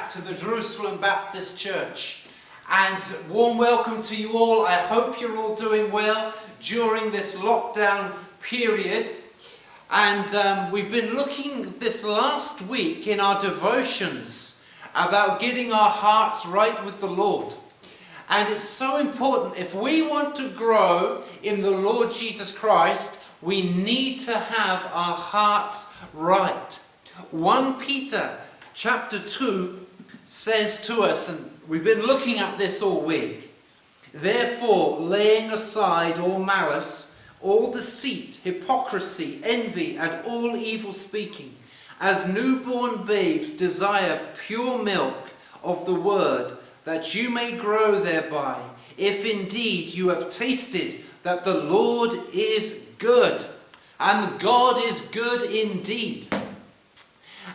back to the Jerusalem Baptist Church. And warm welcome to you all. I hope you're all doing well during this lockdown period. And we've been looking this last week in our devotions about getting our hearts right with the Lord. And it's so important. If we want to grow in the Lord Jesus Christ, we need to have our hearts right. 1 Peter chapter 2 says to us, and we've been looking at this all week, therefore, laying aside all malice, all deceit, hypocrisy, envy, and all evil speaking, as newborn babes desire pure milk of the word, that you may grow thereby, if indeed you have tasted that the Lord is good, and God is good indeed.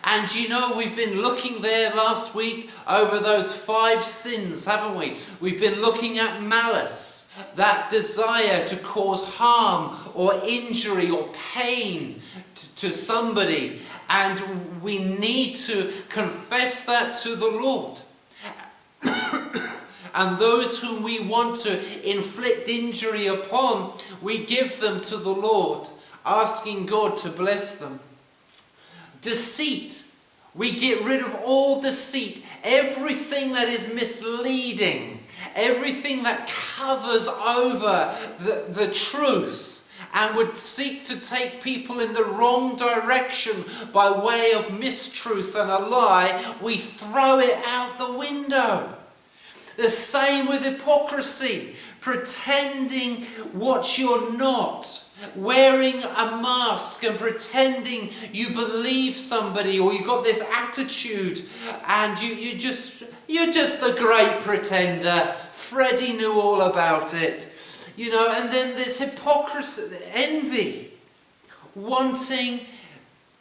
And you know, we've been looking there last week over those 5 sins, haven't we? We've been looking at malice, that desire to cause harm or injury or pain to somebody. And we need to confess that to the Lord. And those whom we want to inflict injury upon, we give them to the Lord, asking God to bless them. Deceit. We get rid of all deceit. Everything that is misleading. Everything that covers over the truth and would seek to take people in the wrong direction by way of mistruth and a lie. We throw it out the window. The same with hypocrisy. Pretending what you're not. Wearing a mask and pretending you believe somebody, or you've got this attitude and you're just the great pretender. Freddie knew all about it. You know, and then there's hypocrisy, envy. Wanting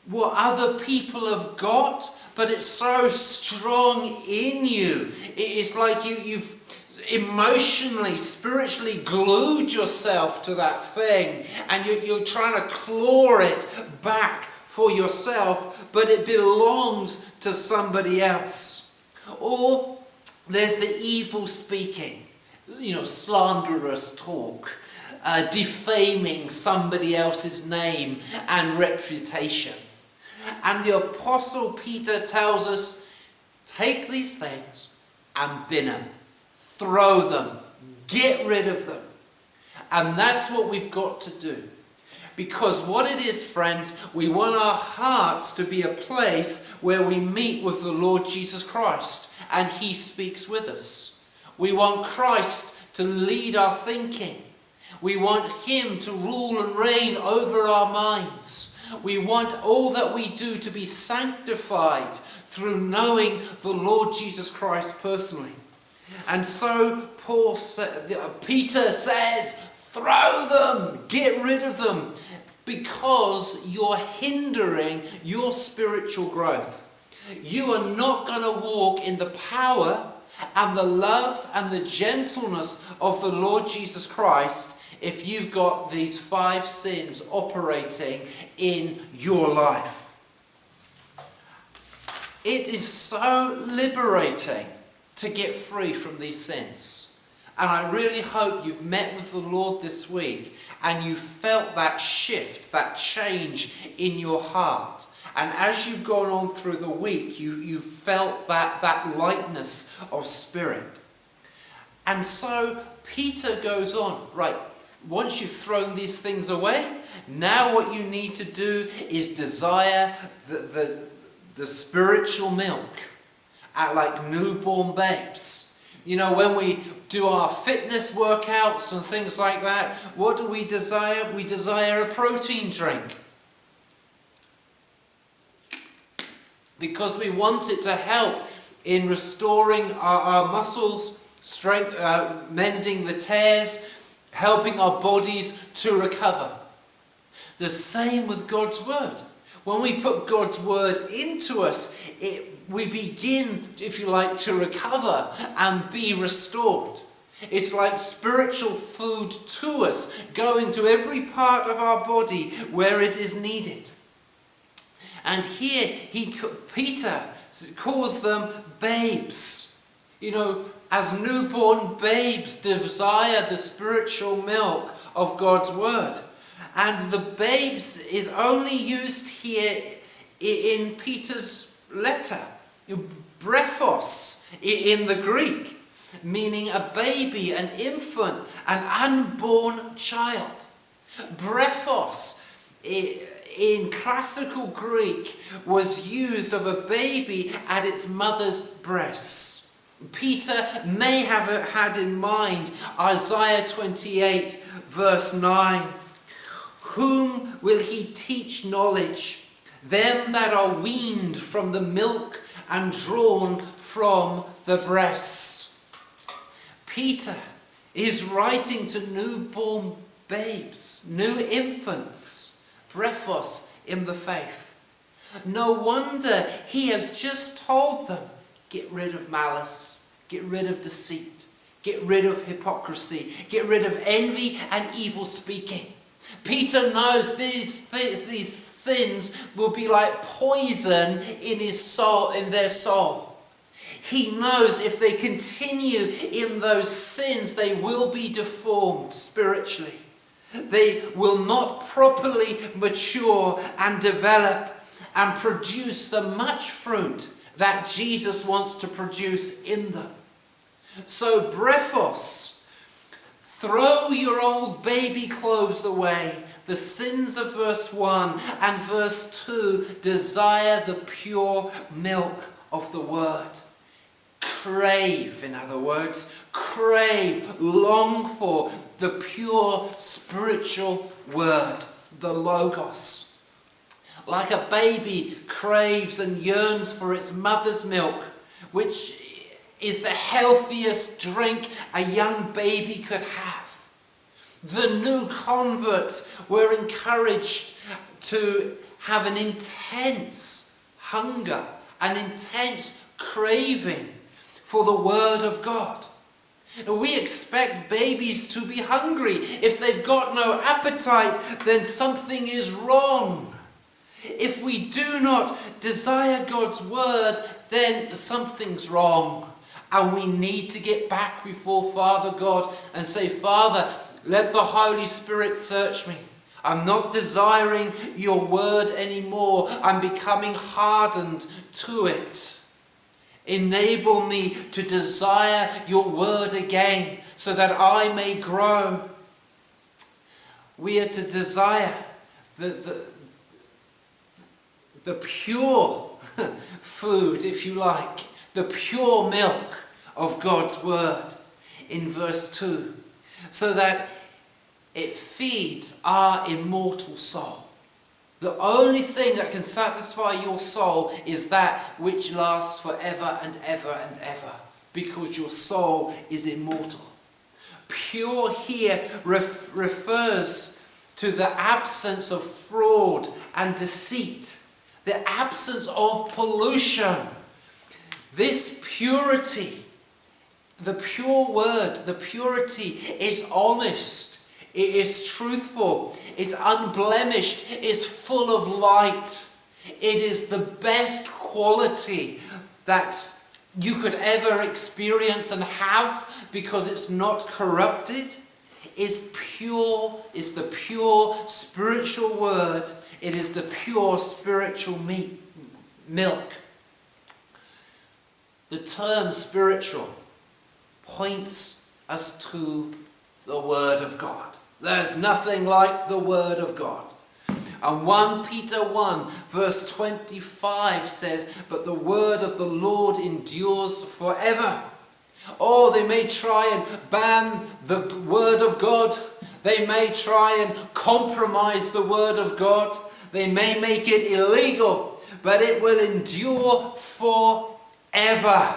what other people have got, but it's so strong in you. It's like you've emotionally, spiritually glued yourself to that thing, and you're trying to claw it back for yourself, but it belongs to somebody else. Or there's the evil speaking, slanderous talk, defaming somebody else's name and reputation. And the Apostle Peter tells us, take these things and bin them. Throw them. Get rid of them. And that's what we've got to do. Because what it is, friends, we want our hearts to be a place where we meet with the Lord Jesus Christ and He speaks with us. We want Christ to lead our thinking. We want Him to rule and reign over our minds. We want all that we do to be sanctified through knowing the Lord Jesus Christ personally. And so Peter says, throw them, get rid of them, because you're hindering your spiritual growth. You are not going to walk in the power and the love and the gentleness of the Lord Jesus Christ if you've got these 5 sins operating in your life. It is so liberating to get free from these sins. And I really hope you've met with the Lord this week and you felt that shift, that change in your heart. And as you've gone on through the week, you've felt that lightness of spirit. And so Peter goes on, right, once you've thrown these things away, now what you need to do is desire the spiritual milk. Like newborn babes. You know, when we do our fitness workouts and things like that, what do we desire? We desire a protein drink. Because we want it to help in restoring our muscles, strength, mending the tears, helping our bodies to recover. The same with God's Word. When we put God's Word into us, we begin, if you like, to recover and be restored. It's like spiritual food to us, going to every part of our body where it is needed. And here Peter calls them babes. You know, as newborn babes desire the spiritual milk of God's word. And the babes is only used here in Peter's letter. Brephos in the Greek, meaning a baby, an infant, an unborn child. Brephos in classical Greek was used of a baby at its mother's breasts. Peter may have had in mind Isaiah 28 verse 9. Whom will he teach knowledge? Them that are weaned from the milk and drawn from the breasts. Peter is writing to newborn babes, new infants, brephos in the faith. No wonder he has just told them, get rid of malice, get rid of deceit, get rid of hypocrisy, get rid of envy and evil speaking. Peter knows these sins will be like poison in his soul, in their soul. He knows if they continue in those sins, they will be deformed spiritually. They will not properly mature and develop and produce the much fruit that Jesus wants to produce in them. So brephos, throw your old baby clothes away. The sins of verse 1 and verse 2 desire the pure milk of the word. Crave, in other words, crave, long for the pure spiritual word, the Logos. Like a baby craves and yearns for its mother's milk, which is the healthiest drink a young baby could have. The new converts were encouraged to have an intense hunger, an intense craving for the Word of God. We expect babies to be hungry. If they've got no appetite, then something is wrong. If we do not desire God's Word, then something's wrong. And we need to get back before Father God and say, Father, let the Holy Spirit search me. I'm not desiring your word anymore. I'm becoming hardened to it. Enable me to desire your word again so that I may grow. We are to desire the pure food, if you like, the pure milk of God's word in verse 2, so that it feeds our immortal soul. The only thing that can satisfy your soul is that which lasts forever and ever and ever, because your soul is immortal. Pure here refers to the absence of fraud and deceit, the absence of pollution. This purity, the pure word, the purity is honest. It is truthful, it's unblemished, it's full of light. It is the best quality that you could ever experience and have, because it's not corrupted. It's pure, it's the pure spiritual word. It is the pure spiritual milk. The term spiritual points us to the Word of God. There's nothing like the Word of God. And 1 Peter 1 verse 25 says, but the word of the Lord endures forever. Oh, they may try and ban the Word of God. They may try and compromise the Word of God. They may make it illegal, but it will endure forever.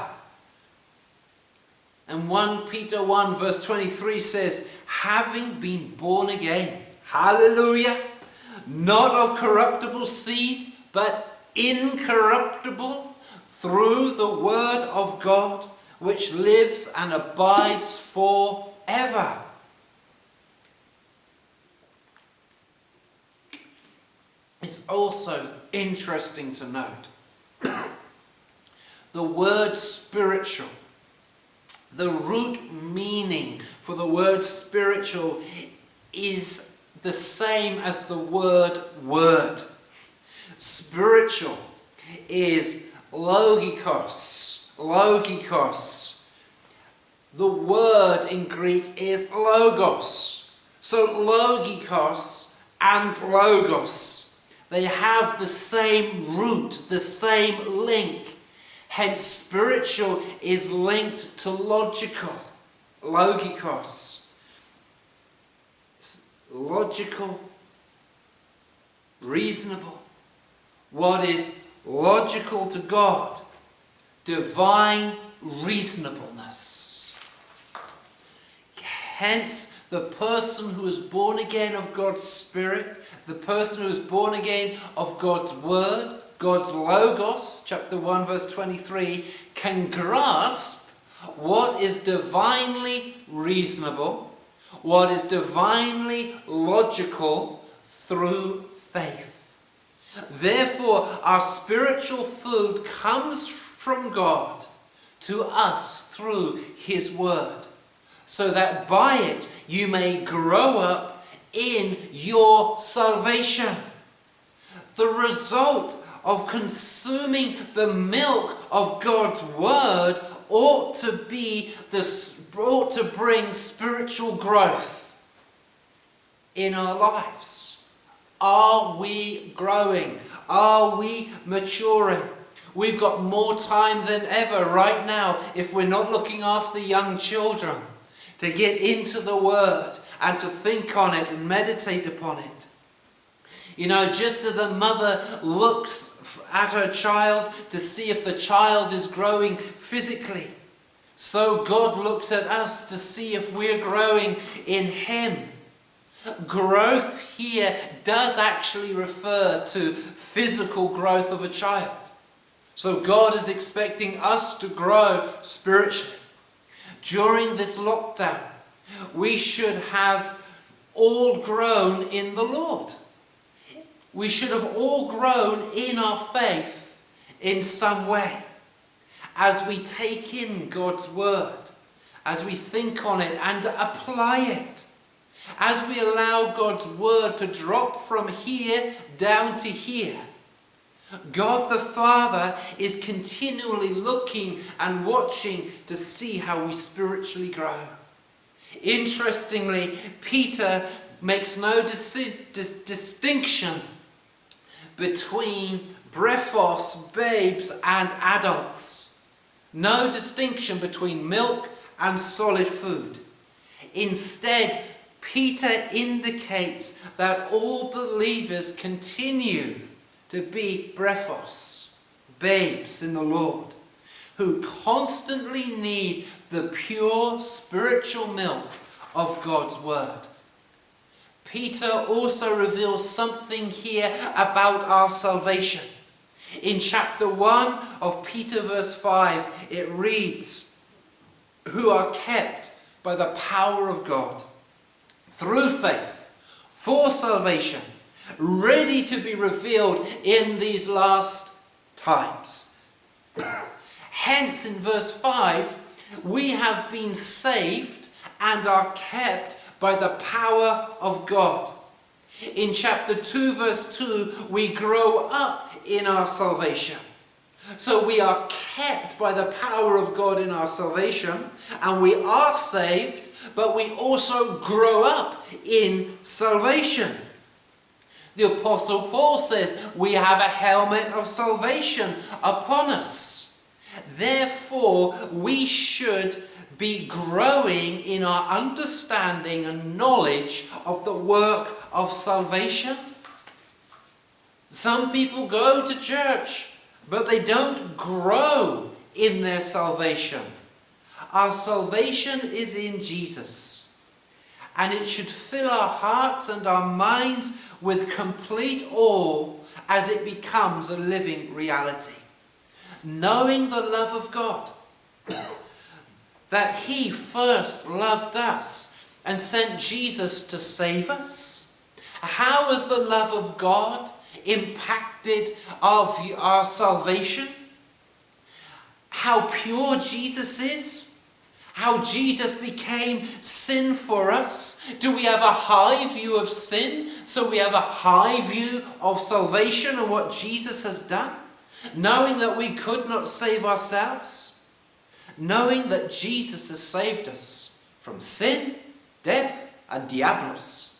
And 1 Peter 1 verse 23 says, having been born again, hallelujah, not of corruptible seed, but incorruptible, through the word of God, which lives and abides forever. It's also interesting to note the word spiritual. The root meaning for the word spiritual is the same as the word word. Spiritual is logikos. Logikos. The word in Greek is logos. So logikos and logos, they have the same root, the same link. Hence, spiritual is linked to logical, logikos. Logical, reasonable. What is logical to God? Divine reasonableness. Hence, the person who is born again of God's Spirit, the person who is born again of God's Word, God's Logos, chapter 1 verse 23, can grasp what is divinely reasonable, what is divinely logical through faith. Therefore, our spiritual food comes from God to us through His Word, so that by it you may grow up in your salvation. The result of consuming the milk of God's Word ought to bring spiritual growth in our lives. Are we growing? Are we maturing? We've got more time than ever right now, if we're not looking after young children, to get into the Word and to think on it and meditate upon it. You know, just as a mother looks at her child to see if the child is growing physically, so God looks at us to see if we're growing in Him. Growth here does actually refer to physical growth of a child. So God is expecting us to grow spiritually. During this lockdown, we should have all grown in the Lord. We should have all grown in our faith in some way. As we take in God's Word, as we think on it and apply it, as we allow God's Word to drop from here down to here, God the Father is continually looking and watching to see how we spiritually grow. Interestingly, Peter makes no distinction between brephos, babes, and adults. No distinction between milk and solid food. Instead, Peter indicates that all believers continue to be brephos, babes in the Lord, who constantly need the pure spiritual milk of God's Word. Peter also reveals something here about our salvation. In chapter 1 of Peter verse 5, it reads, "Who are kept by the power of God, through faith, for salvation, ready to be revealed in these last times." Hence in verse 5, we have been saved and are kept by the power of God. In chapter 2 verse 2, we grow up in our salvation. So we are kept by the power of God in our salvation, and we are saved, but we also grow up in salvation. The Apostle Paul says we have a helmet of salvation upon us. Therefore, we should be growing in our understanding and knowledge of the work of salvation. Some people go to church, but they don't grow in their salvation. Our salvation is in Jesus, and it should fill our hearts and our minds with complete awe as it becomes a living reality. Knowing the love of God, that He first loved us and sent Jesus to save us. How is the love of God impacted our salvation? How pure Jesus is? How Jesus became sin for us? Do we have a high view of sin? So we have a high view of salvation and what Jesus has done? Knowing that we could not save ourselves? Knowing that Jesus has saved us from sin, death, and diablos?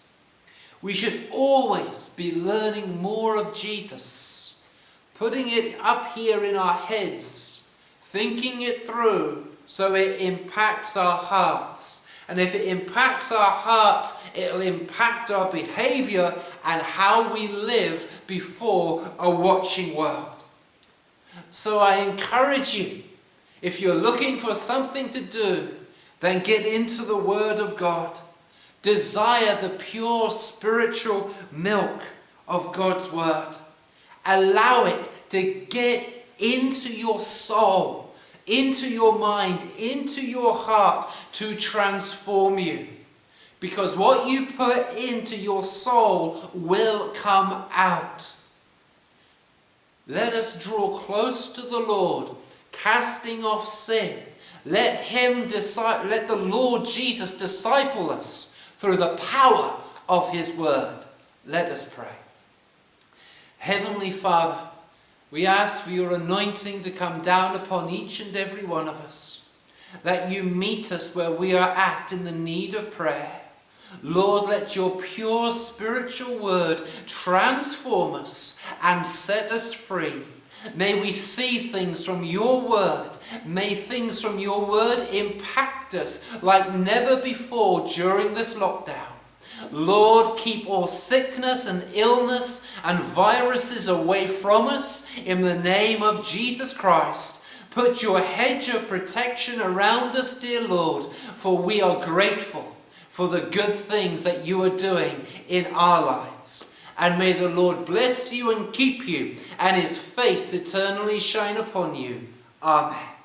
We should always be learning more of Jesus, putting it up here in our heads, thinking it through, so it impacts our hearts. And if it impacts our hearts, it'll impact our behavior and how we live before a watching world. So I encourage you, if you're looking for something to do, then get into the Word of God. Desire the pure spiritual milk of God's Word. Allow it to get into your soul, into your mind, into your heart, to transform you. Because what you put into your soul will come out. Let us draw close to the Lord, casting off sin. Let the Lord Jesus disciple us through the power of his word. Let us pray. Heavenly Father, we ask for your anointing to come down upon each and every one of us, that you meet us where we are at in the need of prayer. Lord, let your pure spiritual word transform us and set us free. May we see things from your word. May things from your word impact us like never before during this lockdown. Lord, keep all sickness and illness and viruses away from us in the name of Jesus Christ. Put your hedge of protection around us, dear Lord, for we are grateful for the good things that you are doing in our lives. And may the Lord bless you and keep you, and his face eternally shine upon you. Amen.